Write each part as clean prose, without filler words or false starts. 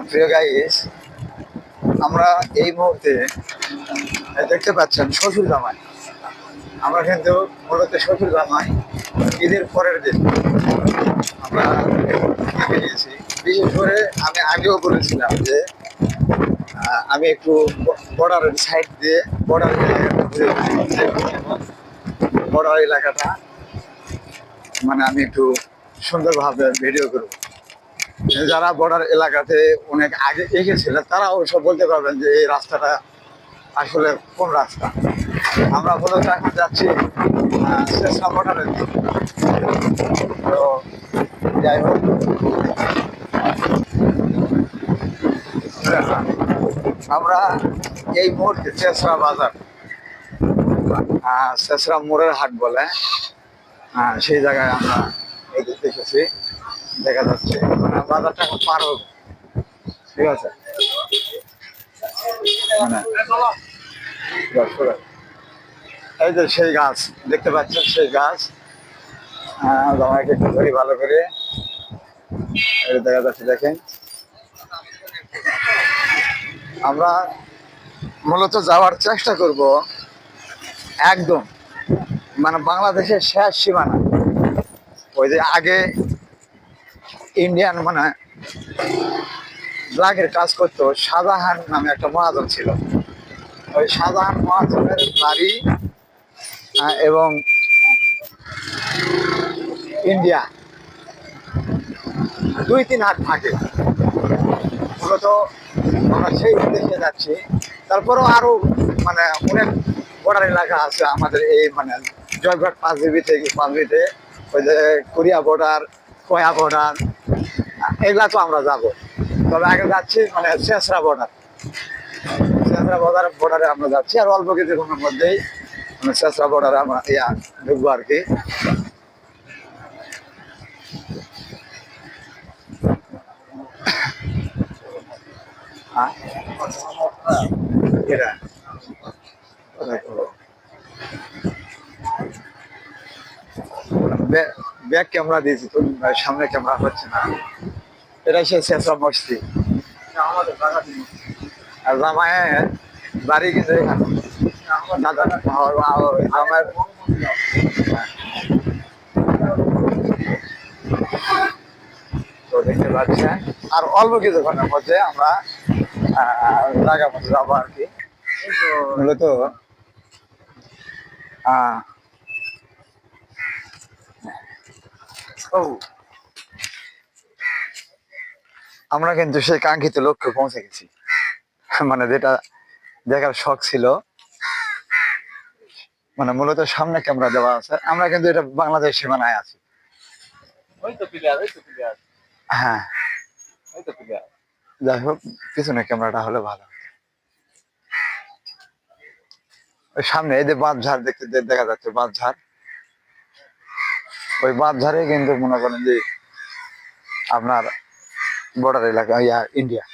প্রিয় গাইস, আমরা এই মুহূর্তে দেখতে পাচ্ছেন শ্বশুর জামাই। আমরা কিন্তু মূলত শ্বশুর জামাই ঈদের পরের দিন আমরা বেরিয়েছি। বিশেষ করে আমি আগেও বলেছিলাম যে আমি একটু বর্ডারের সাইড দিয়ে বর্ডার বর্ডার এলাকাটা মানে আমি একটু সুন্দরভাবে ভিডিও করব। যারা বর্ডার এলাকাতে অনেক আগে এগিয়েছিলেন তারা অবশ্য বলতে পারবেন যে এই রাস্তাটা আসলে কোন রাস্তা। আমরা মূলত এখন যাচ্ছি শেষরা বর্ডারের দিকে। তো যাই হোক, আমরা এই মুহূর্তে চেসরা বাজার, চেসরা মোড়ের হাট বলে, সেই জায়গায় আমরা দেখেছি। দেখা যাচ্ছে মানে বাজারটা এখন পার হবে, ঠিক আছে। মানে এই যে সেই গাছ দেখতে পাচ্ছেন, সেই গাছ জামাইকে একটু ধরি ভালো করে, দেখা যাচ্ছে। দেখেন, আমরা মূলত যাওয়ার চেষ্টা করব একদম মানে বাংলাদেশের শেষ সীমানা। ওই যে আগে ইন্ডিয়ান মানে ব্ল্যাকের কাজ করতো শাহজাহান নামে একটা মহাজন ছিল। ওই শাহজাহান মহাজনের বাড়ি এবং ইন্ডিয়া 2-3 হাত থাকে। মূলত আমরা সেই উদ্দেশ্যে যাচ্ছি। তারপরেও আরো মানে অনেক বর্ডার এলাকা আছে আমাদের এই মানে জয়ঘাট পাঁচবিবি থেকে পাঁচবিতে, ওই যে কোরিয়া বর্ডার, কয়া বর্ডার, এগুলা তো আমরা যাবো। তবে আগে যাচ্ছি মানে চেসরা বর্ডার, চেসরা বর্ডারে আমরা যাচ্ছি। আর অল্প কিছুক্ষণের মধ্যেই মানে চেসরা বর্ডারে আমরা ঢুকবো আর কি। ব্যাক ক্যামেরা দিয়েছি তো, সামনে ক্যামেরা হচ্ছে না। এটাই সে চেসরা মসজিদ। আর জামাইয়ের বাড়ি কিন্তু এখানে। জামাইয়ের তো দেখতে পাচ্ছেন আর অল্প কিছুক্ষণের মধ্যে আমরা জায়গা মতো যাবো আর কি। মূলত আমরা কিন্তু সেই কাঙ্ক্ষিত লক্ষ্যে পৌঁছে গেছি, মানে যেটা দেখার শখ ছিল। মানে মূলত সামনে ক্যামেরা দেওয়া আছে, আমরা কিন্তু এটা বাংলাদেশ সীমানায় আছি। হ্যাঁ, যাই হোক, পিছনে ক্যামেরাটা হলে ভালো। ওই সামনে এই যে বাঁধঝাড় দেখতে দেখা যাচ্ছে, বাঁধঝাড়। ওই বাঁধঝাড়ে কিন্তু মনে করেন যে আপনার বর্ডার এলাকা ইন্ডিয়া।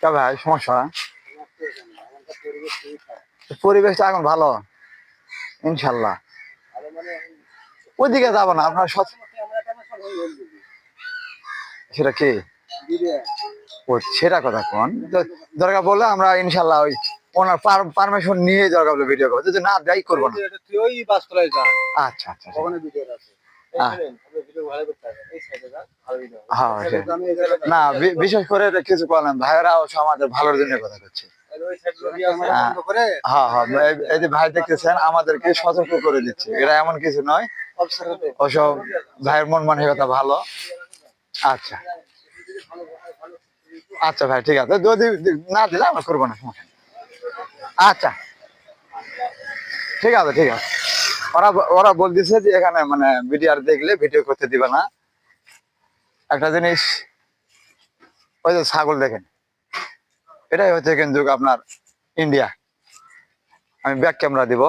তা ভাই সমস্যা, পরিবেশটা এখন ভালো ইনশাল্লাহ। ওইদিকে যাবো না আপনার সেটা কি ও সেটা কথা কোন দরকার বললে আমরা ইনশাল্লাহ ওই ওনার পারমিশন নিয়ে দরকার বলে ভিডিও করবো, যদি না যাই করবো না। আচ্ছা আচ্ছা, না বিশেষ করে কিছু বলেন ভাইয়েরা আমাদের ভালোর জন্য কথা করছে। হ্যাঁ হ্যাঁ, এই যে ভাই দেখতেছেন আমাদেরকে সতর্ক করে দিচ্ছে, এটা এমন কিছু নয়। ওসব ভাইয়ের মন মানসিকতা ভালো। আচ্ছা আচ্ছা ভাই, ঠিক আছে, যদি না দিলে আমরা করবো না, সমস্যা। আচ্ছা ঠিক আছে ঠিক আছে। ওরা ওরা বলতেছে যে এখানে মানে ভিডিও দেখলে ভিডিও করতে দিবে না। একটা জিনিস, ওই যে ছাগল দেখেন, এটাই হচ্ছে কিন্তু আপনার ইন্ডিয়া। আমি ব্যাক ক্যামেরা দিব।